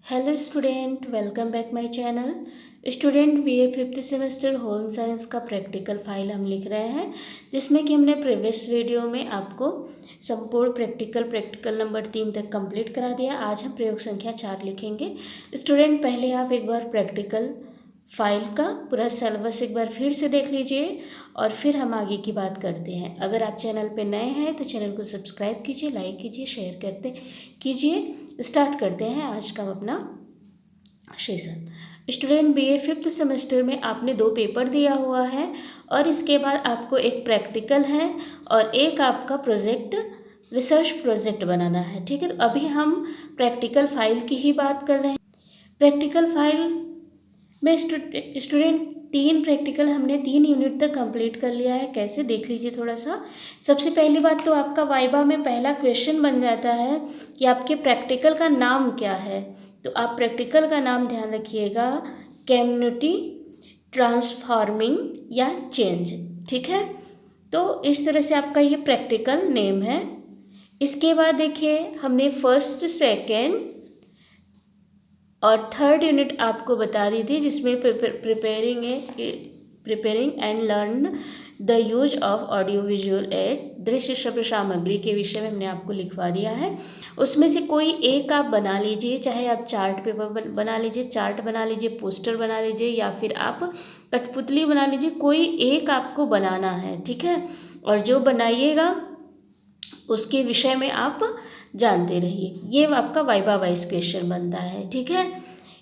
Hello student, welcome back my channel. Student, BA fifth semester home science का practical file हम लिख रहे हैं, जिसमें कि हमने प्रीवियस वीडियो में आपको संपूर्ण प्रैक्टिकल नंबर 3 तक कंप्लीट करा दिया। आज हम प्रयोग संख्या 4 लिखेंगे। स्टूडेंट, पहले आप एक बार प्रैक्टिकल फाइल का पूरा सिलेबस एक बार फिर से देख लीजिए और फिर हम आगे की बात करते हैं। अगर आप चैनल पे नए हैं तो चैनल को सब्सक्राइब कीजिए, लाइक कीजिए, शेयर करते कीजिए। स्टार्ट करते हैं आज का अपना session. Student, BA fifth semester में आपने 2 पेपर दिया हुआ है और इसके बाद आपको एक प्रैक्टिकल है और एक आपका प्रोजेक्ट रिसर्च प्रोजेक्ट बनाना है। ठीक है, तो अभी हम प्रैक्टिकल फाइल की ही बात कर रहे हैं। प्रैक्टिकल फाइल में स्टूडेंट 3 प्रैक्टिकल हमने 3 यूनिट तक कंप्लीट कर लिया है। कैसे, देख लीजिए थोड़ा सा। सबसे पहली बात तो आपका वाइवा में पहला क्वेश्चन बन जाता है कि आपके प्रैक्टिकल का नाम क्या है। तो आप प्रैक्टिकल का नाम ध्यान रखिएगा, कम्युनिटी ट्रांसफॉर्मिंग या चेंज। ठीक है, तो इस तरह से आपका ये प्रैक्टिकल नेम है। इसके बाद देखिए, हमने फर्स्ट, सेकेंड और थर्ड यूनिट आपको बता दी थी, जिसमें preparing and learn the use of audio visual add, दृश्य श्रव्य सामग्री के विषय में हमने आपको लिखवा दिया है। उसमें से कोई एक आप बना लीजिए, चाहे आप चार्ट पेपर बना लीजिए, चार्ट बना लीजिए, पोस्टर बना लीजिए, या फिर आप कठपुतली बना लीजिए। कोई एक आपको बनाना है, ठीक है। और जो बनाइएगा उसके विषय में आप जानते रहिए। ये आपका वाइवा वाइज क्वेश्चन बनता है, ठीक है।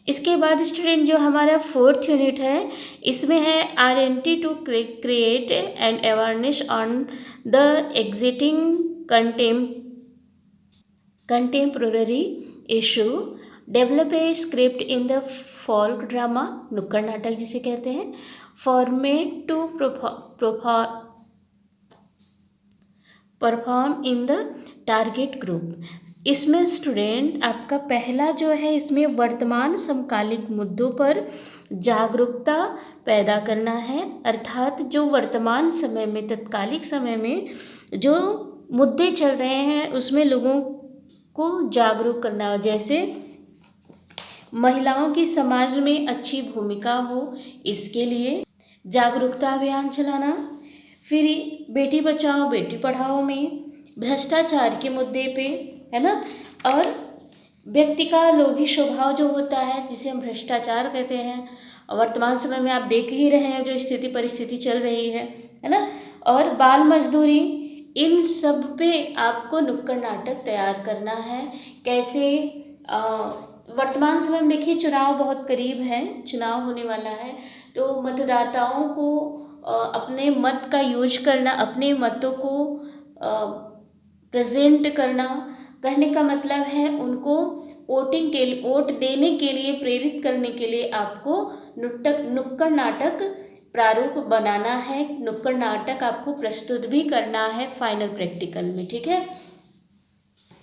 इसके बाद स्टूडेंट, जो हमारा फोर्थ यूनिट है, इसमें है RNT to create and awareness on the existing contemporary issue, develop a script in the folk drama, नुक्कड़ नाटक जिसे कहते हैं, format to perform in the target group. इसमें स्टूडेंट आपका पहला जो है, इसमें वर्तमान समकालिक मुद्दों पर जागरूकता पैदा करना है। अर्थात जो वर्तमान समय में, तत्कालिक समय में जो मुद्दे चल रहे हैं उसमें लोगों को जागरूक करना, जैसे महिलाओं की समाज में अच्छी भूमिका हो, इसके लिए जागरूकता अभियान चलाना। फिर बेटी बचाओ बेटी पढ़ाओ में भ्रष्टाचार के मुद्दे पे, है ना। और व्यक्ति का लोभी स्वभाव जो होता है, जिसे हम भ्रष्टाचार कहते हैं, वर्तमान समय में आप देख ही रहे हैं जो स्थिति परिस्थिति चल रही है ना। और बाल मजदूरी, इन सब पे आपको नुक्कड़ नाटक तैयार करना है। कैसे, वर्तमान समय में देखिए चुनाव बहुत करीब है, चुनाव होने वाला है, तो मतदाताओं को अपने मत का यूज करना, अपने मतों को प्रेजेंट करना, कहने का मतलब है उनको वोट देने के लिए प्रेरित करने के लिए आपको नुक्कड़ नाटक प्रारूप बनाना है। नुक्कड़ नाटक आपको प्रस्तुत भी करना है फाइनल प्रैक्टिकल में, ठीक है।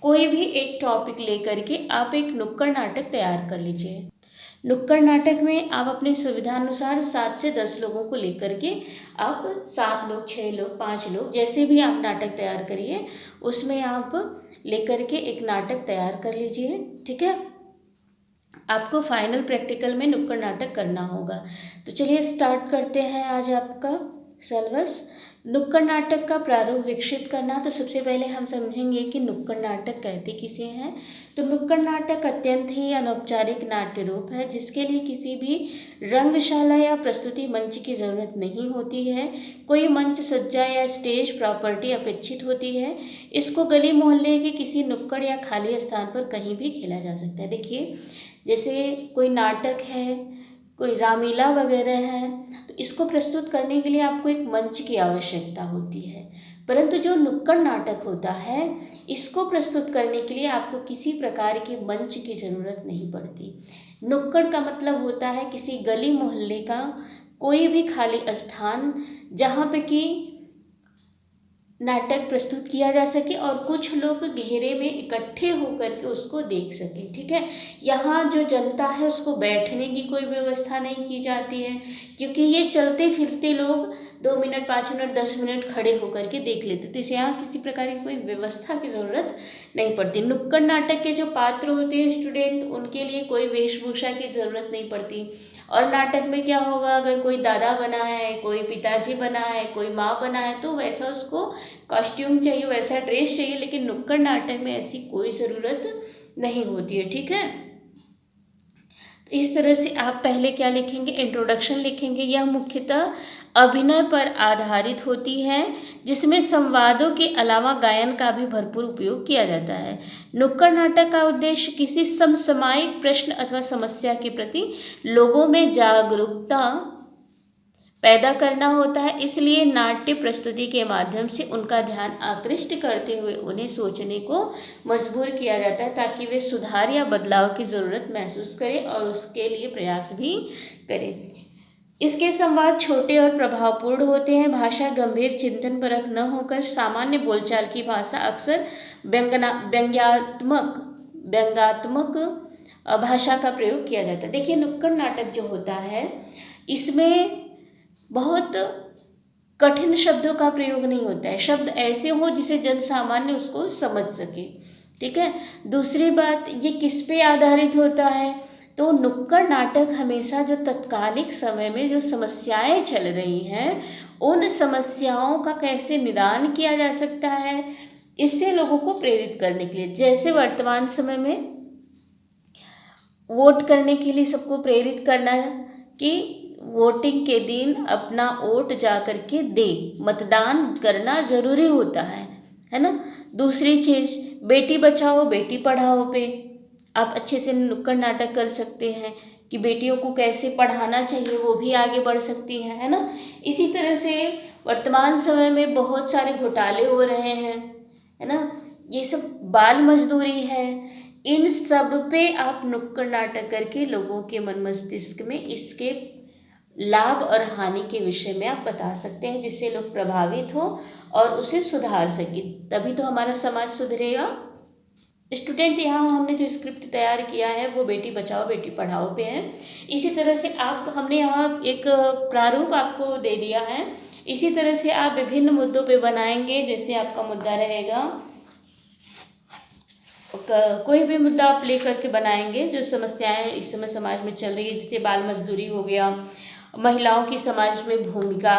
कोई भी एक टॉपिक लेकर के आप एक नुक्कड़ नाटक तैयार कर लीजिए। नुक्कड़ नाटक में आप अपनी सुविधानुसार 7 से 10 लोगों को लेकर के आप 7 लोग, 6 लोग, 5 लोग, जैसे भी आप नाटक तैयार करिए, उसमें आप लेकर के एक नाटक तैयार कर लीजिए, ठीक है। आपको फाइनल प्रैक्टिकल में नुक्कड़ नाटक करना होगा। तो चलिए स्टार्ट करते हैं आज आपका सिलेबस। नुक्कड़ नाटक का प्रारूप विकसित करना। तो सबसे पहले हम समझेंगे कि नुक्कड़ नाटक कहते किसे हैं। तो नुक्कड़ नाटक अत्यंत ही अनौपचारिक नाट्य रूप है, जिसके लिए किसी भी रंगशाला या प्रस्तुति मंच की ज़रूरत नहीं होती है। कोई मंच सज्जा या स्टेज प्रॉपर्टी अपेक्षित होती है। इसको गली मोहल्ले के किसी नुक्कड़ या खाली स्थान पर कहीं भी खेला जा सकता है। देखिए, जैसे कोई नाटक है, कोई रामलीला वगैरह है, तो इसको प्रस्तुत करने के लिए आपको एक मंच की आवश्यकता होती है। परंतु जो नुक्कड़ नाटक होता है, इसको प्रस्तुत करने के लिए आपको किसी प्रकार के मंच की ज़रूरत नहीं पड़ती। नुक्कड़ का मतलब होता है किसी गली मोहल्ले का कोई भी खाली स्थान, जहाँ पे कि नाटक प्रस्तुत किया जा सके और कुछ लोग घेरे में इकट्ठे होकर के उसको देख सके, ठीक है। यहाँ जो जनता है उसको बैठने की कोई व्यवस्था नहीं की जाती है, क्योंकि ये चलते फिरते लोग 2 मिनट, 5 मिनट, 10 मिनट खड़े होकर के देख लेते। तो इसे यहाँ किसी प्रकार की कोई व्यवस्था की ज़रूरत नहीं पड़ती। नुक्कड़ नाटक के जो पात्र होते हैं स्टूडेंट, उनके लिए कोई वेशभूषा की ज़रूरत नहीं पड़ती। और नाटक में क्या होगा, अगर कोई दादा बना है, कोई पिताजी बना है, कोई माँ बना है, तो वैसा उसको कॉस्ट्यूम चाहिए, वैसा ड्रेस चाहिए। लेकिन नुक्कड़ नाटक में ऐसी कोई ज़रूरत नहीं होती है। ठीक है, तो इस तरह से आप पहले क्या लिखेंगे, इंट्रोडक्शन लिखेंगे। यह मुख्यतः अभिनय पर आधारित होती है, जिसमें संवादों के अलावा गायन का भी भरपूर उपयोग किया जाता है। नुक्कड़ नाटक का उद्देश्य किसी समसामयिक प्रश्न अथवा समस्या के प्रति लोगों में जागरूकता पैदा करना होता है। इसलिए नाट्य प्रस्तुति के माध्यम से उनका ध्यान आकृष्ट करते हुए उन्हें सोचने को मजबूर किया जाता है, ताकि वे सुधार या बदलाव की ज़रूरत महसूस करें और उसके लिए प्रयास भी करें। इसके संवाद छोटे और प्रभावपूर्ण होते हैं। भाषा गंभीर, चिंतन परक न होकर सामान्य बोलचाल की भाषा अक्सर व्यंग्यात्मक भाषा का प्रयोग किया जाता है। देखिए, नुक्कड़ नाटक जो होता है, इसमें बहुत कठिन शब्दों का प्रयोग नहीं होता है। शब्द ऐसे हो जिसे जन सामान्य उसको समझ सके। ठीक है, दूसरी बात, ये किस पे आधारित होता है, तो नुक्कड़ नाटक हमेशा जो तत्कालिक समय में जो समस्याएं चल रही हैं, उन समस्याओं का कैसे निदान किया जा सकता है, इससे लोगों को प्रेरित करने के लिए। जैसे वर्तमान समय में वोट करने के लिए सबको प्रेरित करना है कि वोटिंग के दिन अपना वोट जा कर के दे, मतदान करना ज़रूरी होता है ना। दूसरी चीज़, बेटी बचाओ बेटी पढ़ाओ पे आप अच्छे से नुक्कड़ नाटक कर सकते हैं कि बेटियों को कैसे पढ़ाना चाहिए, वो भी आगे बढ़ सकती हैं, है ना। इसी तरह से वर्तमान समय में बहुत सारे घोटाले हो रहे हैं, है ना, ये सब बाल मजदूरी है, इन सब पे आप नुक्कड़ नाटक करके लोगों के मन मस्तिष्क में इसके लाभ और हानि के विषय में आप बता सकते हैं, जिससे लोग प्रभावित हो और उसे सुधार सके। तभी तो हमारा समाज सुधरेगा। स्टूडेंट, यहाँ हमने जो स्क्रिप्ट तैयार किया है वो बेटी बचाओ बेटी पढ़ाओ पे है। इसी तरह से हमने यहाँ एक प्रारूप आपको दे दिया है। इसी तरह से आप विभिन्न मुद्दों पे बनाएंगे। जैसे आपका मुद्दा रहेगा, कोई भी मुद्दा आप लेकर के बनाएंगे जो समस्याएं इस समय समाज में चल रही है, जैसे बाल मजदूरी हो गया, महिलाओं की समाज में भूमिका,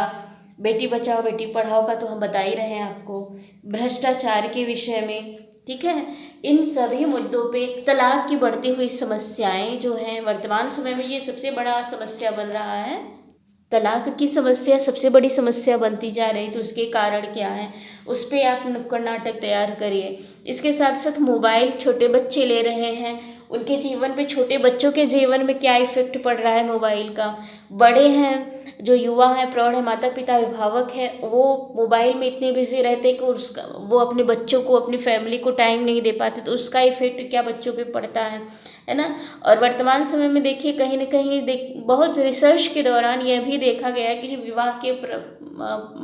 बेटी बचाओ बेटी पढ़ाओ का तो हम बता ही रहे हैं आपको, भ्रष्टाचार के विषय में। ठीक है, इन सभी मुद्दों पे तलाक की बढ़ती हुई समस्याएं जो हैं वर्तमान समय में, ये सबसे बड़ा समस्या बन रहा है। तलाक की समस्या सबसे बड़ी समस्या बनती जा रही, तो उसके कारण क्या है, उस पर आप नुक्कड़ नाटक तैयार करिए। इसके साथ साथ मोबाइल छोटे बच्चे ले रहे हैं, उनके जीवन पे, छोटे बच्चों के जीवन में क्या इफेक्ट पड़ रहा है मोबाइल का। बड़े हैं, जो युवा है, प्रौढ़ है, माता पिता अभिभावक है, वो मोबाइल में इतने बिजी रहते हैं कि वो अपने बच्चों को, अपनी फैमिली को टाइम नहीं दे पाते, तो उसका इफेक्ट क्या बच्चों पे पड़ता है ना। और वर्तमान समय में देखिए, कहीं ना कहीं बहुत रिसर्च के दौरान यह भी देखा गया है कि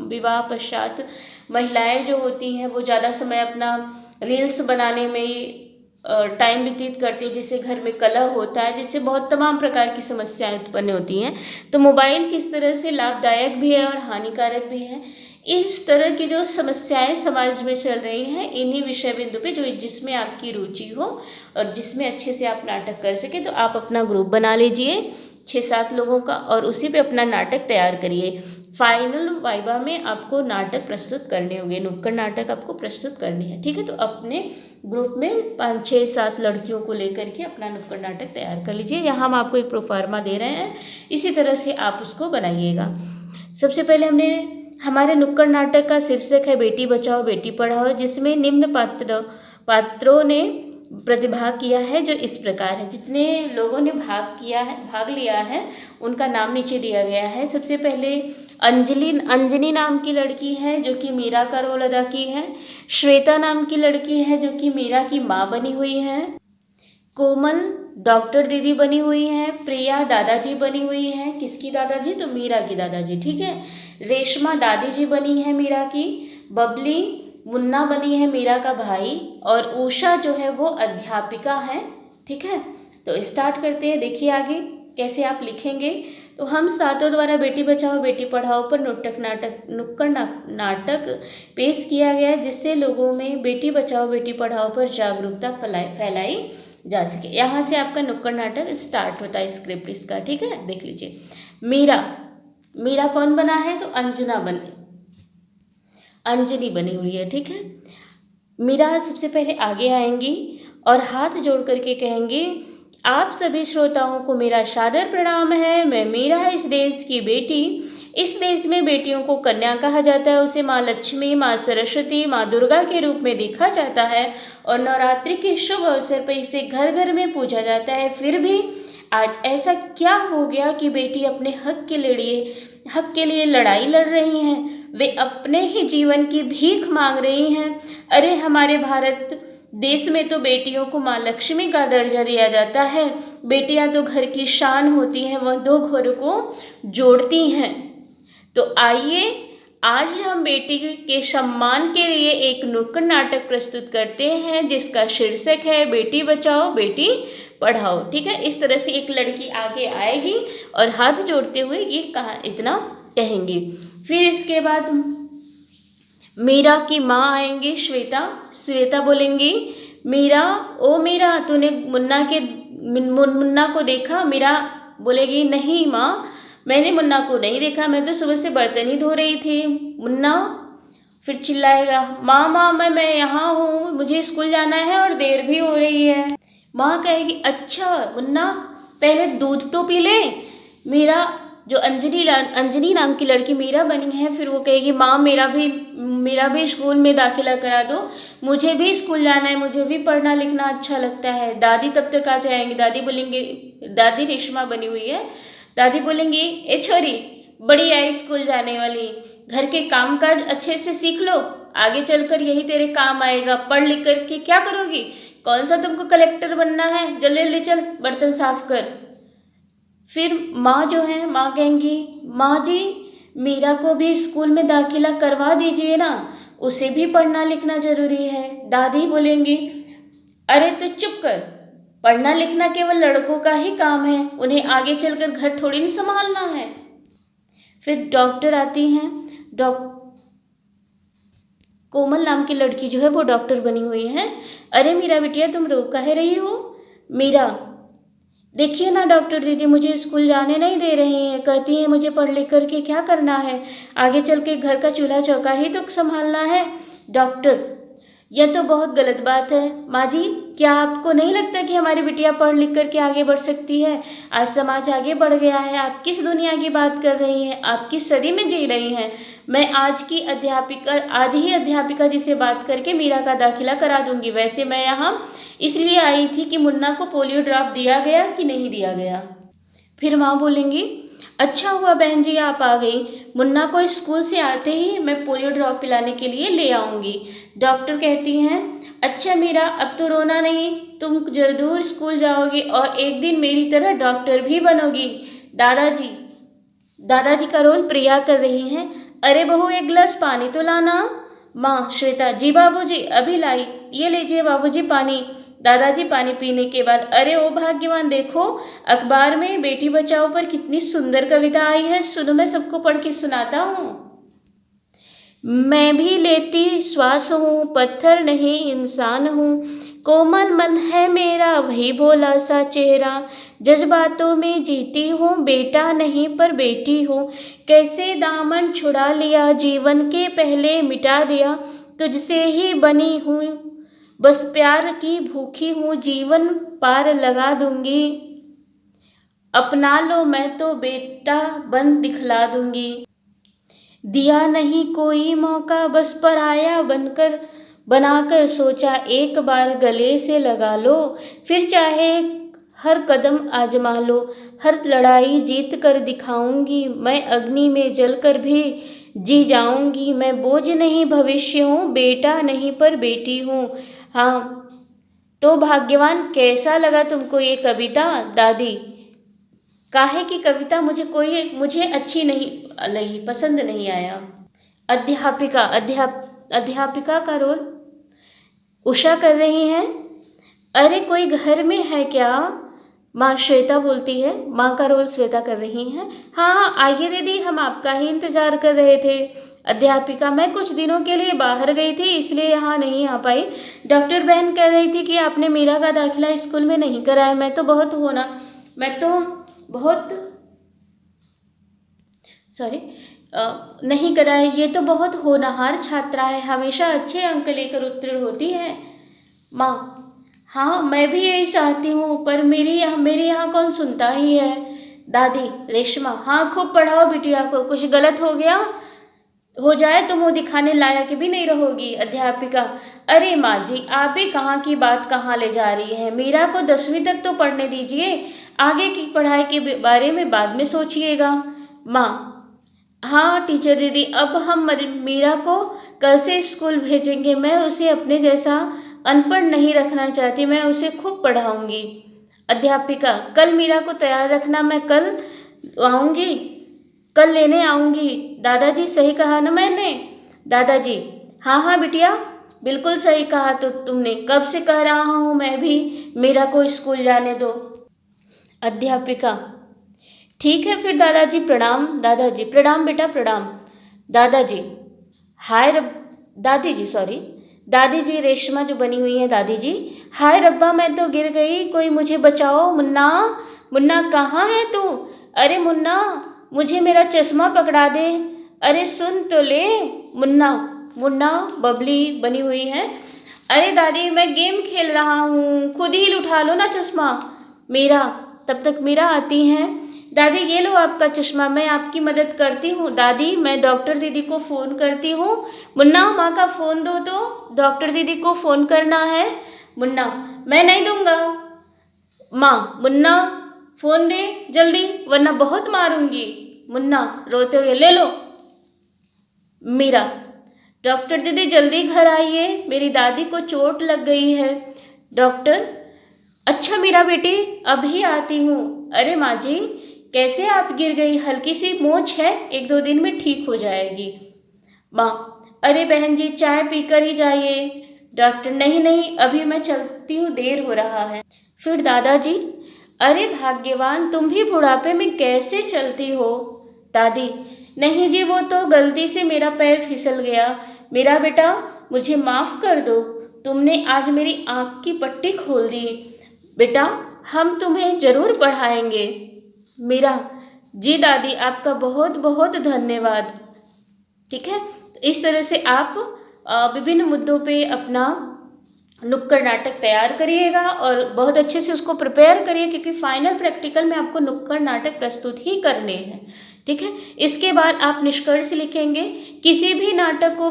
विवाह पश्चात महिलाएं जो होती हैं वो ज़्यादा समय अपना रील्स बनाने में ही टाइम व्यतीत करती है, जिससे घर में कलह होता है, जिससे बहुत तमाम प्रकार की समस्याएं उत्पन्न होती हैं। तो मोबाइल किस तरह से लाभदायक भी है और हानिकारक भी है। इस तरह की जो समस्याएं समाज में चल रही हैं, इन्हीं विषय बिंदु पे जिसमें आपकी रुचि हो और जिसमें अच्छे से आप नाटक कर सके, तो आप अपना ग्रुप बना लीजिए 6-7 लोगों का और उसी पे अपना नाटक तैयार करिए। फाइनल वाइवा में आपको नाटक प्रस्तुत करने होंगे, नुक्कड़ नाटक आपको प्रस्तुत करनी है। ठीक है, तो अपने ग्रुप में 5-6-7 लड़कियों को लेकर के अपना नुक्कड़ नाटक तैयार कर लीजिए। यहाँ हम आपको एक प्रोफार्मा दे रहे हैं, इसी तरह से आप उसको बनाइएगा। सबसे पहले हमारे नुक्कड़ नाटक का शीर्षक है बेटी बचाओ बेटी पढ़ाओ, जिसमें निम्न पात्रों ने प्रतिभाग किया है, जो इस प्रकार है। जितने लोगों ने भाग लिया है उनका नाम नीचे दिया गया है। सबसे पहले अंजनी नाम की लड़की है जो कि मीरा का रोल अदा की है। श्वेता नाम की लड़की है जो कि मीरा की माँ बनी हुई है। कोमल डॉक्टर दीदी बनी हुई है। प्रिया दादाजी बनी हुई है। किसकी दादाजी, तो मीरा की दादाजी। ठीक है, रेशमा दादी जी बनी है मीरा की। बबली मुन्ना बनी है मीरा का भाई। और उषा जो है वो अध्यापिका है। ठीक है, तो स्टार्ट करते हैं। देखिए आगे, कैसे आप लिखेंगे, तो हम सातों द्वारा बेटी बचाओ बेटी पढ़ाओ पर नुक्कड़ नाटक पेश किया गया, जिससे लोगों में बेटी बचाओ बेटी पढ़ाओ पर जागरूकता फैलाई जा सके। यहाँ से आपका नुक्कड़ नाटक स्टार्ट होता है, स्क्रिप्ट इसका, ठीक है। देख लीजिए, मीरा कौन बना है, तो अंजनी बनी हुई है, ठीक है। मीरा सबसे पहले आगे आएंगी और हाथ जोड़ करके कहेंगी, आप सभी श्रोताओं को मेरा सादर प्रणाम है। मैं मीरा, इस देश की बेटी। इस देश में बेटियों को कन्या कहा जाता है, उसे माँ लक्ष्मी, माँ सरस्वती, माँ दुर्गा के रूप में देखा जाता है और नवरात्रि के शुभ अवसर पर इसे घर घर में पूजा जाता है। फिर भी आज ऐसा क्या हो गया कि बेटी अपने हक के लिए लड़ाई लड़ रही हैं, वे अपने ही जीवन की भीख मांग रही हैं। अरे हमारे भारत देश में तो बेटियों को माँ लक्ष्मी का दर्जा दिया जाता है। बेटियां तो घर की शान होती हैं, वह दो घरों को जोड़ती हैं। तो आइए आज हम बेटी के सम्मान के लिए एक नुक्कड़ नाटक प्रस्तुत करते हैं, जिसका शीर्षक है बेटी बचाओ बेटी पढ़ाओ, ठीक है। इस तरह से एक लड़की आगे आएगी और हाथ जोड़ते हुए ये इतना कहेंगी। फिर इसके बाद मीरा की माँ आएंगी, श्वेता बोलेंगी, मीरा, ओ मीरा, तूने मुन्ना को देखा? मीरा बोलेगी, नहीं माँ, मैंने मुन्ना को नहीं देखा, मैं तो सुबह से बर्तन ही धो रही थी। मुन्ना फिर चिल्लाएगा, माँ मैं यहाँ हूँ, मुझे स्कूल जाना है और देर भी हो रही है। माँ कहेगी, अच्छा मुन्ना, पहले दूध तो पी ले। मीरा, जो अंजनी नाम की लड़की मीरा बनी है, फिर वो कहेगी, माँ मेरा भी स्कूल में दाखिला करा दो, मुझे भी स्कूल जाना है, मुझे भी पढ़ना लिखना अच्छा लगता है। दादी तब तक आ जाएंगी। दादी बोलेंगी, दादी रेशमा बनी हुई है, दादी बोलेंगी, ए छोरी, बड़ी आई स्कूल जाने वाली, घर के काम काज अच्छे से सीख लो, आगे चलकर यही तेरे काम आएगा। पढ़ लिख कर के क्या करोगी? कौन सा तुमको कलेक्टर बनना है? जल्दी जल्दी चल, बर्तन साफ कर। फिर माँ जो है, माँ कहेंगी, माँ जी, मीरा को भी स्कूल में दाखिला करवा दीजिए ना, उसे भी पढ़ना लिखना जरूरी है। दादी बोलेंगी, अरे तो चुप कर, पढ़ना लिखना केवल लड़कों का ही काम है, उन्हें आगे चलकर घर थोड़ी नहीं संभालना है। फिर डॉक्टर आती हैं, कोमल नाम की लड़की जो है वो डॉक्टर बनी हुई है। अरे मीरा बिटिया, तुम रो काहे रही हो? मीरा, देखिए ना डॉक्टर दीदी, मुझे स्कूल जाने नहीं दे रही हैं, कहती हैं मुझे पढ़ लिख करके क्या करना है, आगे चल के घर का चूल्हा चौका ही तो संभालना है। डॉक्टर, यह तो बहुत गलत बात है। माँ जी, क्या आपको नहीं लगता कि हमारी बिटिया पढ़ लिख करके आगे बढ़ सकती है? आज समाज आगे बढ़ गया है, आप किस दुनिया की बात कर रही हैं? आप किस सदी में जी रही हैं? मैं आज ही अध्यापिका जी से बात करके मीरा का दाखिला करा दूंगी। वैसे मैं यहाँ इसलिए आई थी कि मुन्ना को पोलियो ड्रॉप दिया गया कि नहीं दिया गया। फिर माँ बोलेंगी, अच्छा हुआ बहन जी आप आ गई, मुन्ना को स्कूल से आते ही मैं पोलियो ड्रॉप पिलाने के लिए ले आऊँगी। डॉक्टर कहती हैं, अच्छा मीरा, अब तो रोना नहीं, तुम जरूर स्कूल जाओगी और एक दिन मेरी तरह डॉक्टर भी बनोगी। दादाजी का रोल प्रिया कर रही हैं। अरे बहू, एक गिलास पानी तो लाना। माँ श्वेता, जी बाबूजी, अभी लाई, ये लीजिए बाबूजी पानी। दादाजी पानी पीने के बाद, अरे ओ भाग्यवान, देखो अखबार में बेटी बचाओ पर कितनी सुंदर कविता आई है, सुनो मैं सबको पढ़ के सुनाता हूँ। मैं भी लेती श्वास हूँ, पत्थर नहीं इंसान हूँ, कोमल मन है मेरा वही भोला सा चेहरा, जज्बातों में जीती हूँ, बेटा नहीं पर बेटी हूँ, कैसे दामन छुड़ा लिया, जीवन के पहले मिटा दिया, तुझसे ही बनी हूँ, बस प्यार की भूखी हूँ, जीवन पार लगा दूंगी, अपना लो मैं तो बेटा बन दिखला दूंगी, दिया नहीं कोई मौका, बस पराया बनाकर सोचा एक बार गले से लगा लो, फिर चाहे हर कदम आजमा लो, हर लड़ाई जीत कर दिखाऊंगी, मैं अग्नि में जलकर भी जी जाऊंगी, मैं बोझ नहीं भविष्य हूँ, बेटा नहीं पर बेटी हूँ। हाँ तो भाग्यवान, कैसा लगा तुमको ये कविता? दादी, काहे की कविता मुझे अच्छी नहीं लगी, पसंद नहीं आया। अध्यापिका का रोल उषा कर रही हैं। अरे कोई घर में है क्या? माँ श्वेता बोलती है, माँ का रोल श्वेता कर रही हैं। हाँ हाँ आइए दीदी, हम आपका ही इंतज़ार कर रहे थे। अध्यापिका, मैं कुछ दिनों के लिए बाहर गई थी इसलिए यहाँ नहीं आ पाई। डॉक्टर बहन कह रही थी कि आपने मीरा का दाखिला स्कूल में नहीं कराया। मैं तो बहुत सॉरी नहीं कराया। ये तो बहुत होनहार छात्रा है, हमेशा अच्छे अंक लेकर उत्तीर्ण होती है। माँ, हाँ मैं भी यही चाहती हूँ, पर मेरे यहाँ कौन सुनता ही है। दादी रेशमा, हाँ खूब पढ़ाओ बिटिया को, कुछ गलत हो जाए तो मुंह दिखाने लायक भी नहीं रहोगी। अध्यापिका, अरे माँ जी, आप भी कहाँ की बात कहाँ ले जा रही है। मीरा को 10वीं तक तो पढ़ने दीजिए, आगे की पढ़ाई के बारे में बाद में सोचिएगा। माँ, हाँ टीचर दीदी, अब हम मीरा को कल से स्कूल भेजेंगे। मैं उसे अपने जैसा अनपढ़ नहीं रखना चाहती, मैं उसे खूब पढ़ाऊंगी। अध्यापिका, कल मीरा को तैयार रखना, मैं कल लेने आऊंगी। दादाजी सही कहा ना मैंने। दादाजी, हाँ हाँ बिटिया, बिल्कुल सही कहा। तो तुमने कब से कह रहा हूँ मैं भी, मीरा को स्कूल जाने दो। अध्यापिका, ठीक है फिर दादाजी प्रणाम। दादाजी, प्रणाम बेटा प्रणाम। दादाजी, हाय रब दादी जी सॉरी दादी जी, रेशमा जो बनी हुई है दादी जी, हाय रब्बा मैं तो गिर गई, कोई मुझे बचाओ। मुन्ना, मुन्ना कहाँ है तू। अरे मुन्ना, मुझे मेरा चश्मा पकड़ा दे। अरे सुन तो ले। मुन्ना, मुन्ना बबली बनी हुई है। अरे दादी मैं गेम खेल रहा हूँ, खुद ही उठा लो ना चश्मा। मीरा, तब तक मीरा आती हैं। दादी ये लो आपका चश्मा, मैं आपकी मदद करती हूँ। दादी मैं डॉक्टर दीदी को फ़ोन करती हूँ। मुन्ना माँ का फ़ोन दो तो, डॉक्टर दीदी को फ़ोन करना है। मुन्ना, मैं नहीं दूंगा। माँ, मुन्ना फ़ोन दे जल्दी वरना बहुत मारूंगी। मुन्ना रोते हुए, ले लो। मीरा, डॉक्टर दीदी जल्दी घर आइए, मेरी दादी को चोट लग गई है। डॉक्टर, अच्छा मीरा बेटी अभी आती हूँ। अरे माँ जी, कैसे आप गिर गई, हल्की सी मोच है, 1-2 दिन में ठीक हो जाएगी। माँ, अरे बहन जी चाय पीकर ही जाइए। डॉक्टर, नहीं नहीं अभी मैं चलती हूँ, देर हो रहा है। फिर दादाजी, अरे भाग्यवान, तुम भी बुढ़ापे में कैसे चलती हो। दादी, नहीं जी वो तो गलती से मेरा पैर फिसल गया। मेरा बेटा मुझे माफ़ कर दो, तुमने आज मेरी आँख की पट्टी खोल दी। बेटा हम तुम्हें ज़रूर पढ़ाएंगे। मीरा, जी दादी आपका बहुत बहुत धन्यवाद। ठीक है, तो इस तरह से आप विभिन्न मुद्दों पे अपना नुक्कड़ नाटक तैयार करिएगा और बहुत अच्छे से उसको प्रिपेयर करिए, क्योंकि फाइनल प्रैक्टिकल में आपको नुक्कड़ नाटक प्रस्तुत ही करने हैं। ठीक है, इसके बाद आप निष्कर्ष लिखेंगे। किसी भी नाटक को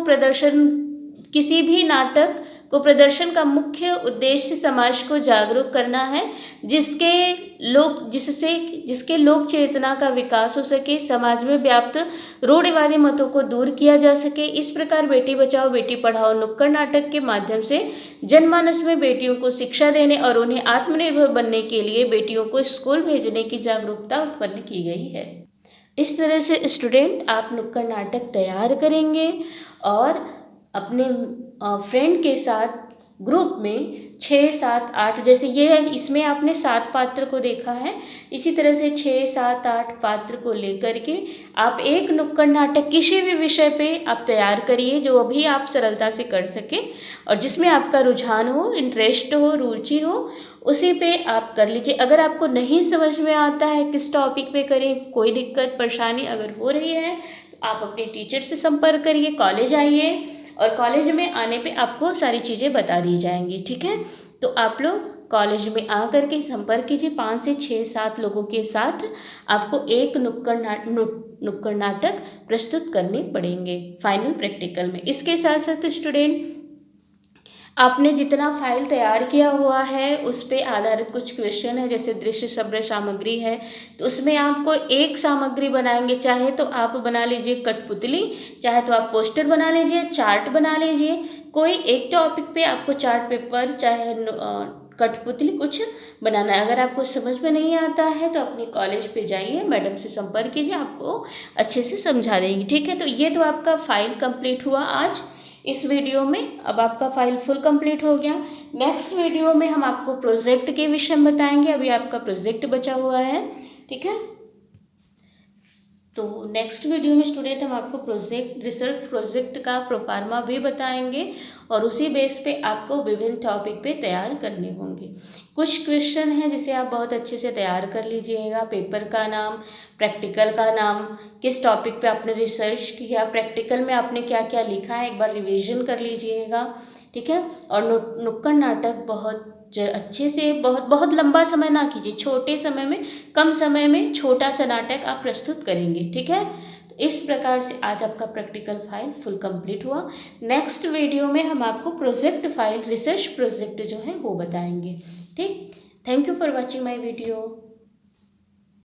प्रदर्शन का मुख्य उद्देश्य समाज को जागरूक करना है, जिसके लोक चेतना का विकास हो सके, समाज में व्याप्त रूढ़िवादी मतों को दूर किया जा सके। इस प्रकार बेटी बचाओ बेटी पढ़ाओ नुक्कड़ नाटक के माध्यम से जनमानस में बेटियों को शिक्षा देने और उन्हें आत्मनिर्भर बनने के लिए बेटियों को स्कूल भेजने की जागरूकता उत्पन्न की गई है। इस तरह से स्टूडेंट आप नुक्कड़ नाटक तैयार करेंगे और अपने फ्रेंड के साथ ग्रुप में 6, 7, 8, जैसे ये है इसमें आपने 7 पात्र को देखा है, इसी तरह से 6, 7, 8 पात्र को लेकर के आप एक नुक्कड़ नाटक किसी भी विषय पे आप तैयार करिए जो अभी आप सरलता से कर सके और जिसमें आपका रुझान हो, इंटरेस्ट हो, रुचि हो, उसी पे आप कर लीजिए। अगर आपको नहीं समझ में आता है किस टॉपिक पे करें, कोई दिक्कत परेशानी अगर हो रही है तो आप अपने टीचर से संपर्क करिए, कॉलेज आइए और कॉलेज में आने पे आपको सारी चीज़ें बता दी जाएंगी। ठीक है, तो आप लोग कॉलेज में आ करके संपर्क कीजिए। 5 से 6, 7 लोगों के साथ आपको एक नुक्कड़ नाटक प्रस्तुत करने पड़ेंगे फाइनल प्रैक्टिकल में। इसके साथ साथ स्टूडेंट आपने जितना फाइल तैयार किया हुआ है उस पे आधारित कुछ क्वेश्चन है, जैसे दृश्य श्रव्य सामग्री है तो उसमें आपको एक सामग्री बनाएंगे, चाहे तो आप बना लीजिए कठपुतली, चाहे तो आप पोस्टर बना लीजिए, चार्ट बना लीजिए, कोई एक टॉपिक पे आपको चार्ट पेपर चाहे कठपुतली कुछ बनाना है। अगर आपको समझ में नहीं आता है तो अपने कॉलेज पे जाइए, मैडम से संपर्क कीजिए, आपको अच्छे से समझा देंगी। ठीक है, तो ये तो आपका फाइल कंप्लीट हुआ आज। इस वीडियो में अब आपका फाइल फुल कंप्लीट हो गया। नेक्स्ट वीडियो में हम आपको प्रोजेक्ट के विषय में बताएंगे, अभी आपका प्रोजेक्ट बचा हुआ है, ठीक है। तो नेक्स्ट वीडियो में स्टूडेंट हम आपको प्रोजेक्ट, रिसर्च प्रोजेक्ट का प्रोफार्मा भी बताएंगे और उसी बेस पे आपको विभिन्न टॉपिक पे तैयार करने होंगे। कुछ क्वेश्चन हैं जिसे आप बहुत अच्छे से तैयार कर लीजिएगा। पेपर का नाम, प्रैक्टिकल का नाम, किस टॉपिक पे आपने रिसर्च किया, प्रैक्टिकल में आपने क्या क्या लिखा है, एक बार रिवीजन कर लीजिएगा, ठीक है। और नुक्कड़ नाटक बहुत अच्छे से, बहुत बहुत लंबा समय ना कीजिए, छोटे समय में, कम समय में छोटा सा नाटक आप प्रस्तुत करेंगे, ठीक है। तो इस प्रकार से आज आपका प्रैक्टिकल फाइल फुल कंप्लीट हुआ। नेक्स्ट वीडियो में हम आपको प्रोजेक्ट फाइल, रिसर्च प्रोजेक्ट जो है वो बताएंगे, ठीक। Thank you for watching my video.